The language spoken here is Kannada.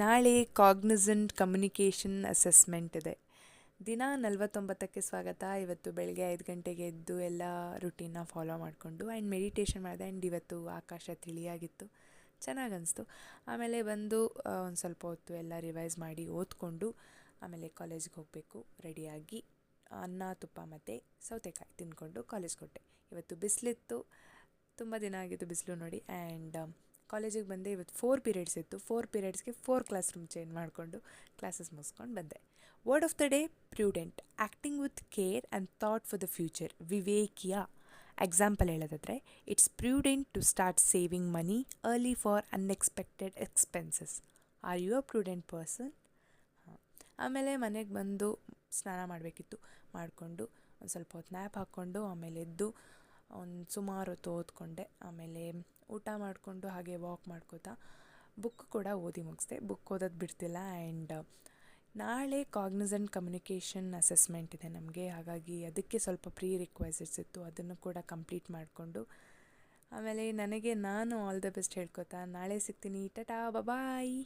ನಾಳೆ ಕಾಗ್ನಿಸೆಂಟ್ ಕಮ್ಯುನಿಕೇಷನ್ ಅಸೆಸ್ಮೆಂಟ್ ಇದೆ. ದಿನ 49ಕ್ಕೆ ಸ್ವಾಗತ. ಇವತ್ತು ಬೆಳಗ್ಗೆ 5 ಗಂಟೆಗೆ ಎದ್ದು ಎಲ್ಲ ರುಟೀನ್ನ ಫಾಲೋ ಮಾಡಿಕೊಂಡು ಆ್ಯಂಡ್ ಮೆಡಿಟೇಷನ್ ಮಾಡಿದೆ. ಆ್ಯಂಡ್ ಇವತ್ತು ಆಕಾಶ ತಿಳಿಯಾಗಿತ್ತು, ಚೆನ್ನಾಗಿ ಅನಿಸ್ತು. ಆಮೇಲೆ ಬಂದು ಒಂದು ಸ್ವಲ್ಪ ಹೊತ್ತು ಎಲ್ಲ ರಿವೈಸ್ ಮಾಡಿ ಓದ್ಕೊಂಡು ಆಮೇಲೆ ಕಾಲೇಜಿಗೆ ಹೋಗಬೇಕು. ರೆಡಿಯಾಗಿ ಅನ್ನ ತುಪ್ಪ ಮತ್ತು ಸೌತೆಕಾಯಿ ತಿಂದ್ಕೊಂಡು ಕಾಲೇಜ್ಗೆ ಕೊಟ್ಟೆ. ಇವತ್ತು ಬಿಸಿಲಿತ್ತು, ತುಂಬ ದಿನ ಆಗಿತ್ತು ಬಿಸಿಲು ನೋಡಿ. ಆ್ಯಂಡ್ ಕಾಲೇಜಿಗೆ ಬಂದೆ. ಇವತ್ತು 4 ಪೀರಿಯಡ್ಸ್ ಇತ್ತು. 4 ಪೀರಿಯಡ್ಸ್ಗೆ 4 ಕ್ಲಾಸ್ ರೂಮ್ ಚೇಂಜ್ ಮಾಡಿಕೊಂಡು ಕ್ಲಾಸಸ್ ಮುಗಿಸ್ಕೊಂಡು ಬಂದೆ. Word of the day: prudent, acting with care and thought for the future. ವಿವೇಕಿಯ ಎಕ್ಸಾಂಪಲ್ ಹೇಳೋದಾದರೆ, it's prudent to start saving money early for unexpected expenses. Are you a prudent person? ಆಮೇಲೆ ಮನೆಗೆ ಬಂದು ಸ್ನಾನ ಮಾಡಬೇಕಿತ್ತು, ಮಾಡಿಕೊಂಡು ಒಂದು ಸ್ವಲ್ಪ ಹೊತ್ತು ನ್ಯಾಪ್ ಹಾಕ್ಕೊಂಡು ಆಮೇಲೆ ಎದ್ದು ಒಂದು ಸುಮಾರು ಹೊತ್ತು ಓದ್ಕೊಂಡೆ. ಆಮೇಲೆ ಊಟ ಮಾಡಿಕೊಂಡು ಹಾಗೆ ವಾಕ್ ಮಾಡ್ಕೋತಾ ಬುಕ್ ಕೂಡ ಓದಿ ಮುಗಿಸ್ದೆ. ಬುಕ್ ಓದೋದು ಬಿಡ್ತಿಲ್ಲ. ಆ್ಯಂಡ್ ನಾಳೆ ಕಾಗ್ನಿಸೆಂಟ್ ಕಮ್ಯುನಿಕೇಷನ್ ಅಸೆಸ್ಮೆಂಟ್ ಇದೆ ನಮಗೆ. ಹಾಗಾಗಿ ಅದಕ್ಕೆ ಸ್ವಲ್ಪ ಪ್ರೀ ರಿಕ್ವೈಸಿಟ್ಸ್ ಇತ್ತು, ಅದನ್ನು ಕೂಡ ಕಂಪ್ಲೀಟ್ ಮಾಡಿಕೊಂಡು ಆಮೇಲೆ ನಾನು ಆಲ್ ದ ಬೆಸ್ಟ್ ಹೇಳ್ಕೊತಾ ನಾಳೆ ಸಿಗ್ತೀನಿ. ಟಾಟಾ, ಬಾಯ್.